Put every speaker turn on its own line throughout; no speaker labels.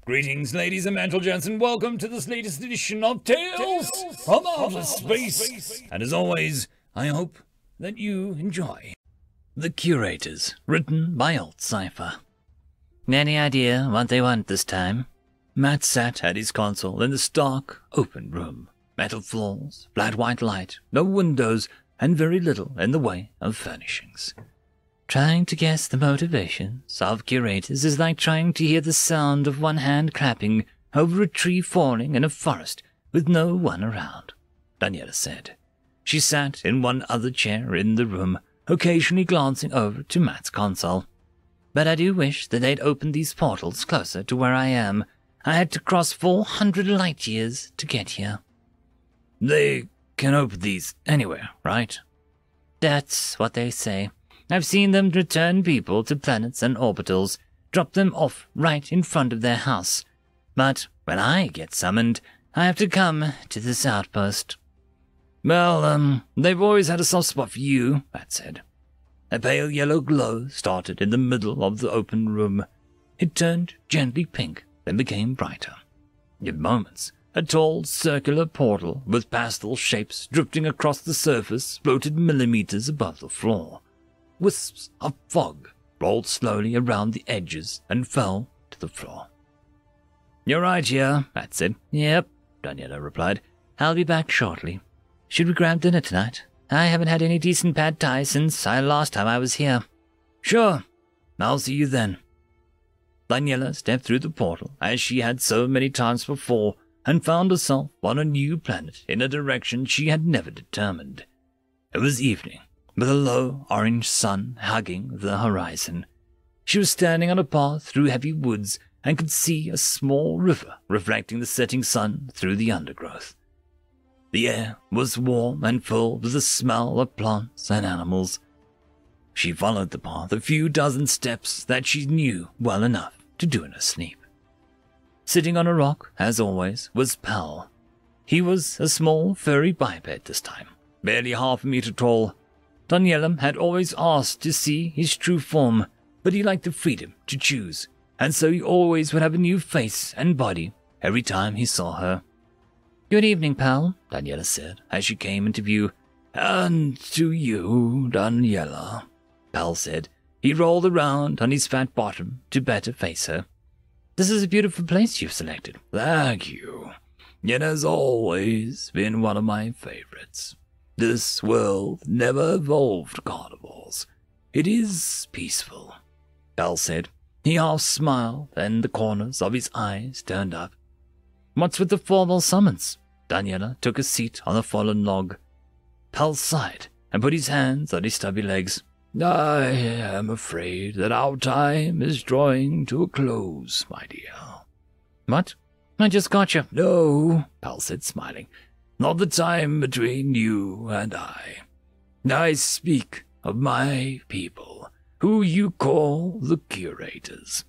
Greetings, ladies and gentlemen, and welcome to this latest edition of Tales from Outer Space. And as always, I hope that you enjoy The Curators, written by AltCipher. Any idea what they want this time? Matt sat at his console in the stark, open room. Metal floors, flat white light, no windows, and very little in the way of furnishings. Trying to guess the motivations of Curators is like trying to hear the sound of one hand clapping over a tree falling in a forest with no one around, Daniela said. She sat in one other chair in the room, occasionally glancing over to Matt's console. But I do wish that they'd opened these portals closer to where I am. I had to cross 400 light years to get here. They can open these anywhere, right? That's what they say. I've seen them return people to planets and orbitals, drop them off right in front of their house. But when I get summoned, I have to come to this outpost. Well, they've always had a soft spot for you, Matt said. A pale yellow glow started in the middle of the open room. It turned gently pink, then became brighter. In moments, a tall circular portal with pastel shapes drifting across the surface floated millimeters above the floor. Wisps of fog rolled slowly around the edges and fell to the floor. You're right here, Matt said. Yep, Daniela replied. I'll be back shortly. Should we grab dinner tonight? I haven't had any decent pad thai since last time I was here. Sure, I'll see you then. Daniela stepped through the portal as she had so many times before and found herself on a new planet in a direction she had never determined. It was evening, with a low orange sun hugging the horizon. She was standing on a path through heavy woods and could see a small river reflecting the setting sun through the undergrowth. The air was warm and full with the smell of plants and animals. She followed the path a few dozen steps that she knew well enough to do in her sleep. Sitting on a rock, as always, was Pal. He was a small, furry biped this time, barely half a meter tall. Daniela had always asked to see his true form, but he liked the freedom to choose, and so he always would have a new face and body every time he saw her. Good evening, Pal, Daniela said as she came into view. And to you, Daniela, Pal said. He rolled around on his fat bottom to better face her. This is a beautiful place you've selected. Thank you. It has always been one of my favorites. This world never evolved carnivores. It is peaceful, Pal said. He half smiled, and the corners of his eyes turned up. What's with the formal summons? Daniela took a seat on the fallen log. Pal sighed and put his hands on his stubby legs. I am afraid that our time is drawing to a close, my dear. What? I just got you. No, Pal said, smiling. Not the time between you and I. I speak of my people, who you call the Curators.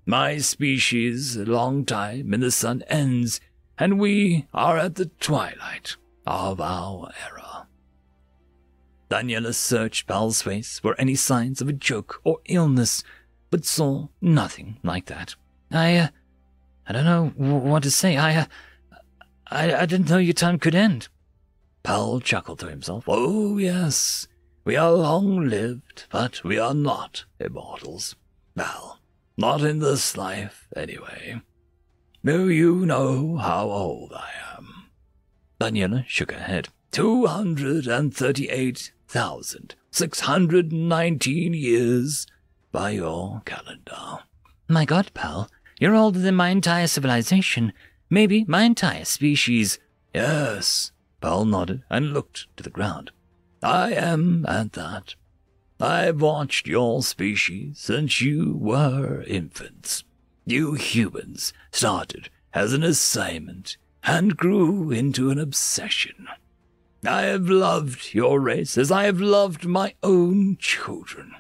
My species' long time in the sun ends, and we are at the twilight of our era. Daniela searched Pal's face for any signs of a joke or illness, but saw nothing like that. I don't know what to say. I didn't know your time could end. Pal chuckled to himself. Oh, yes, we are long-lived, but we are not immortals. Well, not in this life, anyway. Do you know how old I am? Daniela shook her head. 238,619 years by your calendar. My God, Pal, you're older than my entire civilization. Maybe my entire species. Yes, Pal nodded and looked to the ground. I am at that. I've watched your species since you were infants. You humans started as an assignment and grew into an obsession. I have loved your race as I have loved my own children.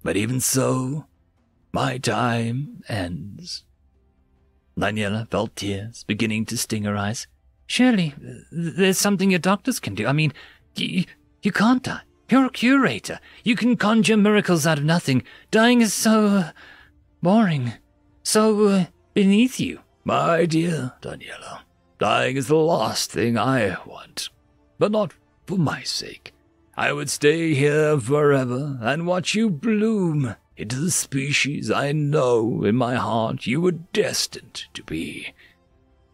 But even so, my time ends. Daniela felt tears beginning to sting her eyes. Surely, there's something your doctors can do. I mean, you can't die. You're a curator. You can conjure miracles out of nothing. Dying is so boring. So beneath you. My dear Daniela, dying is the last thing I want. But not for my sake. I would stay here forever and watch you bloom into the species I know in my heart you were destined to be.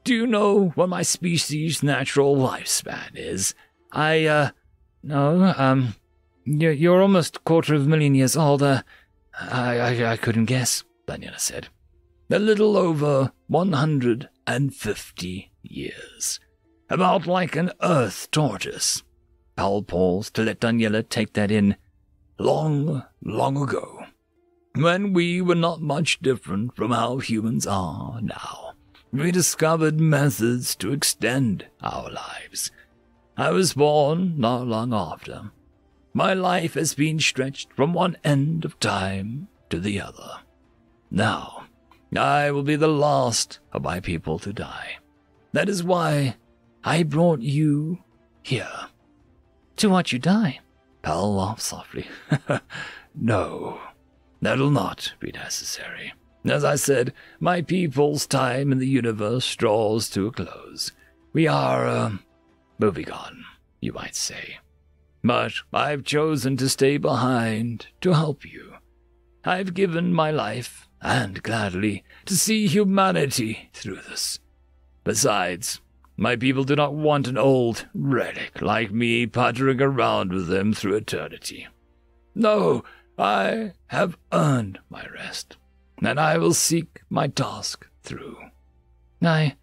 Do you know what my species' natural lifespan is? No, you're almost a 250,000 years old. I couldn't guess, Daniela said. A little over 150 years. About like an earth tortoise. Pal paused to let Daniela take that in. Long, long ago, when we were not much different from how humans are now, we discovered methods to extend our lives. I was born not long after. My life has been stretched from one end of time to the other. Now, I will be the last of my people to die. That is why I brought you here. To watch you die? Pal laughed softly. No, that'll not be necessary. As I said, my people's time in the universe draws to a close. We are, moving on, you might say. But I've chosen to stay behind to help you. I've given my life, and gladly, to see humanity through this. Besides, my people do not want an old relic like me pottering around with them through eternity. No, I have earned my rest, and I will seek my task through. I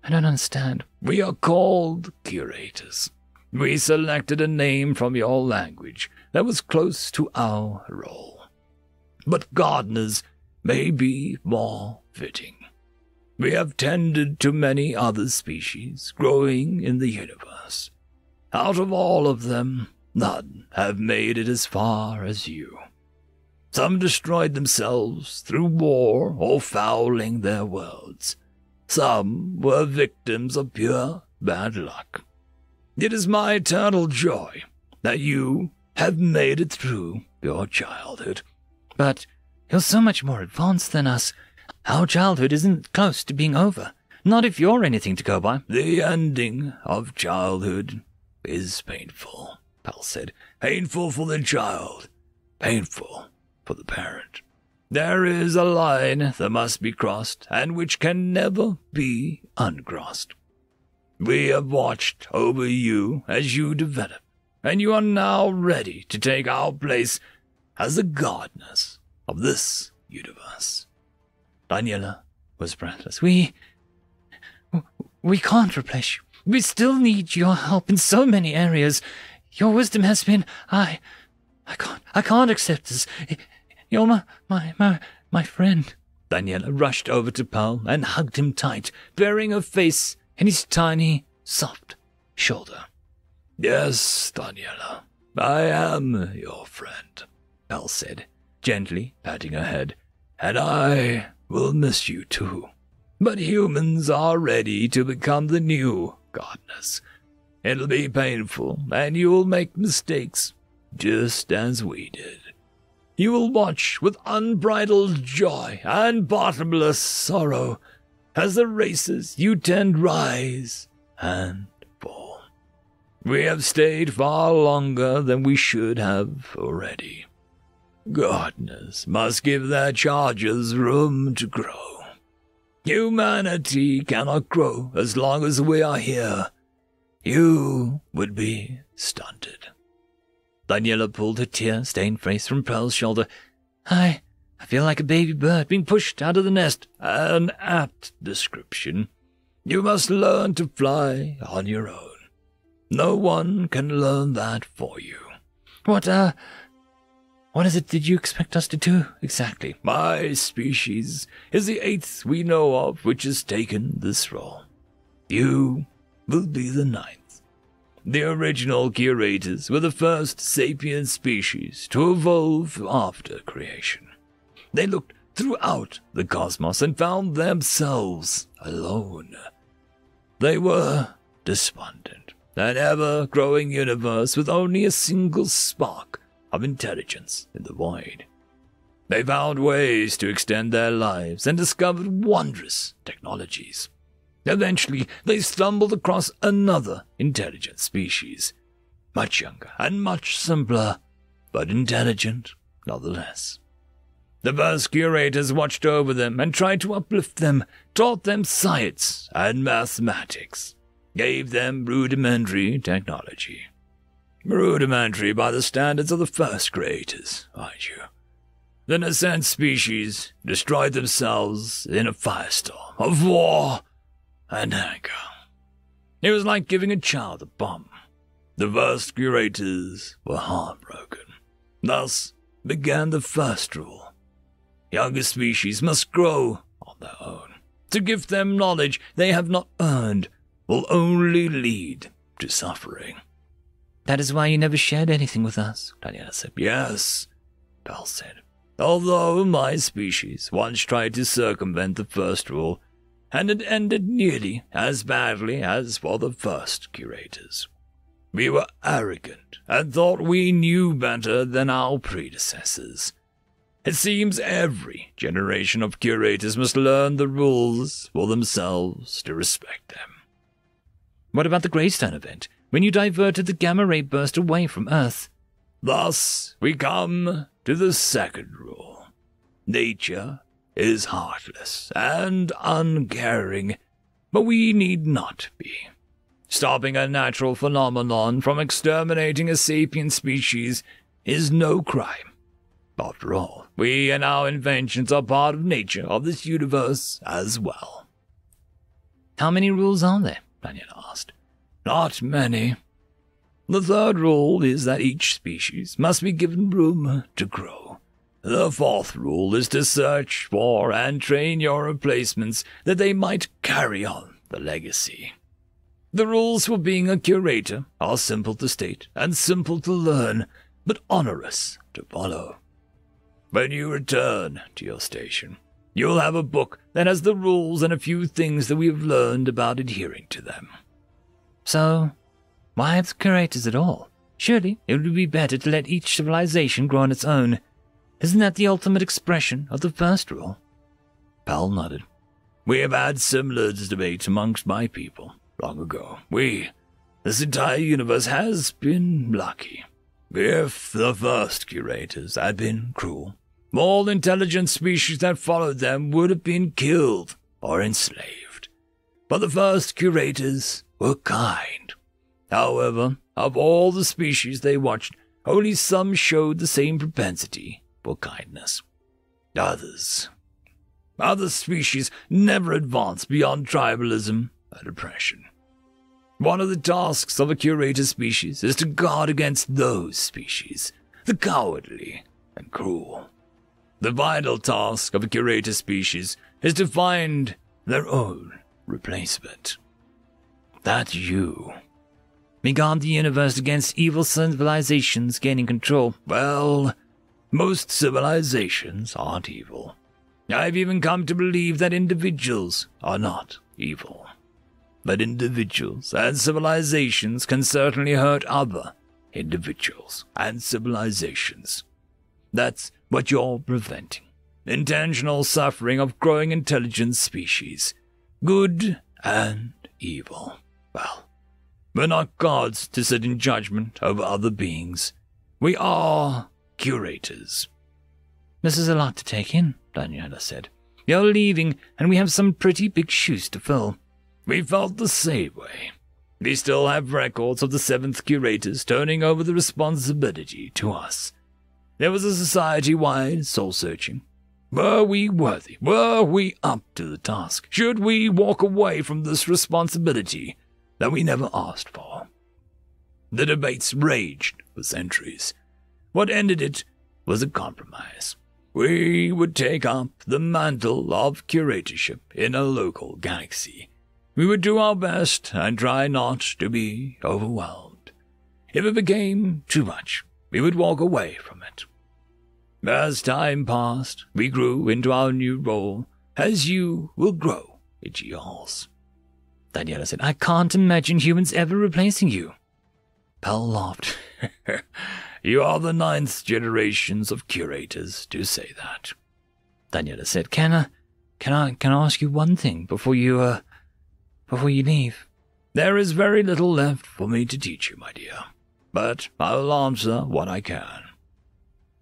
don't understand. We are called Curators. We selected a name from your language that was close to our role. But gardeners may be more fitting. We have tended to many other species growing in the universe. Out of all of them, none have made it as far as you. Some destroyed themselves through war or fouling their worlds. Some were victims of pure bad luck. It is my eternal joy that you have made it through your childhood.
But you're so much more advanced than us. Our childhood isn't close to being over. Not if you're anything to go by.
The ending of childhood is painful, Pal said. Painful for the child. Painful for the parent. There is a line that must be crossed and which can never be uncrossed. We have watched over you as you develop, and you are now ready to take our place as the gardeners of this universe.
Daniela was breathless. We can't replace you. We still need your help in so many areas. Your wisdom has been... I can't accept this. You're my friend.
Daniela rushed over to Pal and hugged him tight, burying her face in his tiny, soft shoulder. Yes, Daniela, I am your friend, Pal said, gently patting her head, and I will miss you too. But humans are ready to become the new gardeners. It'll be painful, and you'll make mistakes, just as we did. You will watch with unbridled joy and bottomless sorrow as the races you tend rise and fall. We have stayed far longer than we should have already. Gardeners must give their charges room to grow. Humanity cannot grow as long as we are here. You would be stunted.
Daniela pulled her tear-stained face from Pearl's shoulder. I feel like a baby bird being pushed out of the nest.
An apt description. You must learn to fly on your own. No one can learn that for you.
What is it that you expect us to do exactly?
My species is the 8th we know of which has taken this role. You will be the 9th. The original Curators were the first sapient species to evolve after creation. They looked throughout the cosmos and found themselves alone. They were despondent, an ever-growing universe with only a single spark of intelligence in the void. They found ways to extend their lives and discovered wondrous technologies. Eventually, they stumbled across another intelligent species, much younger and much simpler, but intelligent nonetheless. The first curators watched over them and tried to uplift them, taught them science and mathematics, gave them rudimentary technology. Rudimentary by the standards of the first creators, mind you. The nascent species destroyed themselves in a firestorm of war and anger. It was like giving a child a bomb. The first curators were heartbroken. Thus began the first rule. Younger species must grow on their own. To give them knowledge they have not earned will only lead to suffering.
That is why you never shared anything with us,
Daniela said. Yes, Bell said. Although my species once tried to circumvent the first rule, and it ended nearly as badly as for the first curators. We were arrogant and thought we knew better than our predecessors. It seems every generation of curators must learn the rules for themselves to respect them.
What about the Greystone event, when you diverted the gamma ray burst away from Earth?
Thus, we come to the second rule. Nature is heartless and uncaring, but we need not be. Stopping a natural phenomenon from exterminating a sapient species is no crime. After all, we and our inventions are part of nature of this universe as well.
How many rules are there? Daniela asked.
Not many. The third rule is that each species must be given room to grow. The fourth rule is to search for and train your replacements that they might carry on the legacy. The rules for being a curator are simple to state and simple to learn, but onerous to follow. When you return to your station, you'll have a book that has the rules and a few things that we have learned about adhering to them.
So, why have the curators at all? Surely it would be better to let each civilization grow on its own. Isn't that the ultimate expression of the first rule?
Pal nodded. We have had similar debates amongst my people long ago. This entire universe has been lucky. If the first curators had been cruel, all intelligent species that followed them would have been killed or enslaved. But the first curators were kind. However, of all the species they watched, only some showed the same propensity for kindness. Other species never advanced beyond tribalism and oppression. One of the tasks of a curator species is to guard against those species, the cowardly and cruel. The vital task of a curator species is to find their own replacement. That's you.
We guard the universe against evil civilizations gaining control.
Well, most civilizations aren't evil. I've even come to believe that individuals are not evil. But individuals and civilizations can certainly hurt other individuals and civilizations. That's what you're preventing. Intentional suffering of growing intelligent species. Good and evil. Well, we're not gods to sit in judgment over other beings. We are curators.
This is a lot to take in, Daniela said. You're leaving, and we have some pretty big shoes to fill.
We felt the same way. We still have records of the seventh curators turning over the responsibility to us. There was a society-wide soul-searching. Were we worthy? Were we up to the task? Should we walk away from this responsibility that we never asked for? The debates raged for centuries. What ended it was a compromise. We would take up the mantle of curatorship in a local galaxy. We would do our best and try not to be overwhelmed. If it became too much, we would walk away from it. As time passed, we grew into our new role, as you will grow into yours.
Daniela said, I can't imagine humans ever replacing you.
Pell laughed. You are the 9th generations of curators to say that.
Daniela said, Can I ask you one thing before you leave?
There is very little left for me to teach you, my dear, but I will answer what I can.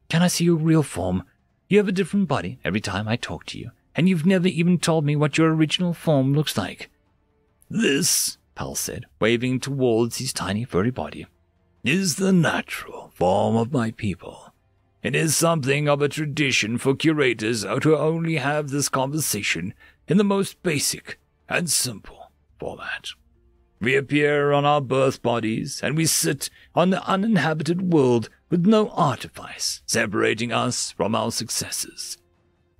Can I see your real form? You have a different body every time I talk to you, and you've never even told me what your original form looks like.
This, Pal said, waving towards his tiny furry body, is the natural form of my people. It is something of a tradition for curators to only have this conversation in the most basic and simple format. We appear on our birth bodies, and we sit on the uninhabited world with no artifice separating us from our successors.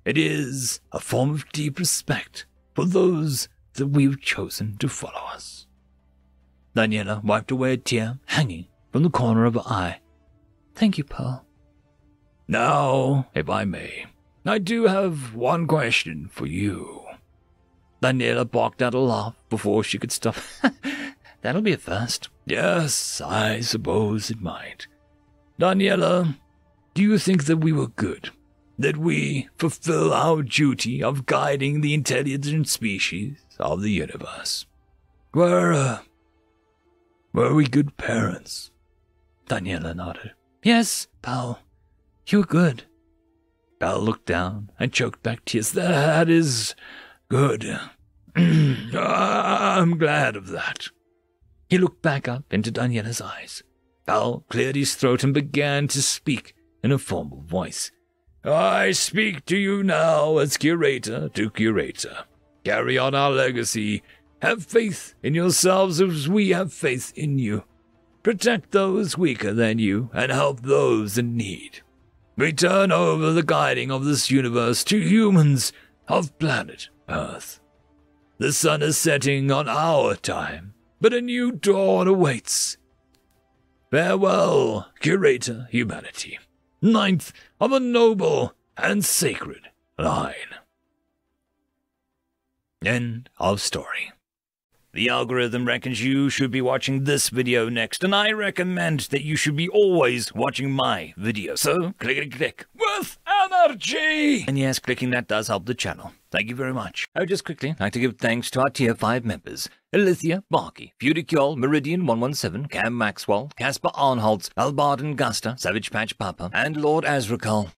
It is a form of deep respect for those that we've chosen to follow us.
Daniela wiped away a tear hanging from the corner of her eye. Thank you, Pearl.
Now, if I may, I do have one question for you.
Daniela barked out a laugh before she could stop. That'll be a first.
Yes, I suppose it might. Daniela, do you think that we were good? That we fulfill our duty of guiding the intelligent species of the universe? Were we good parents?
Daniela nodded. Yes, Pal. You were good.
Pal looked down and choked back tears. That is good. I'm glad of that.
He looked back up into Daniela's eyes.
Pal cleared his throat and began to speak in a formal voice. I speak to you now as curator to curator. Carry on our legacy. Have faith in yourselves as we have faith in you. Protect those weaker than you and help those in need. We turn over the guiding of this universe to humans of planet Earth. The sun is setting on our time, but a new dawn awaits. Farewell, Curator Humanity, 9th of a noble and sacred line. End of story. The algorithm reckons you should be watching this video next, and I recommend that you should be always watching my video. So, click with energy! And yes, clicking that does help the channel. Thank you very much. I would just quickly like to give thanks to our Tier 5 members. Elithia, Barky, Fudicule, Meridian117, Cam Maxwell, Casper Arnholtz, Albarden Gusta, Savage Patch Papa, and Lord Azrakal.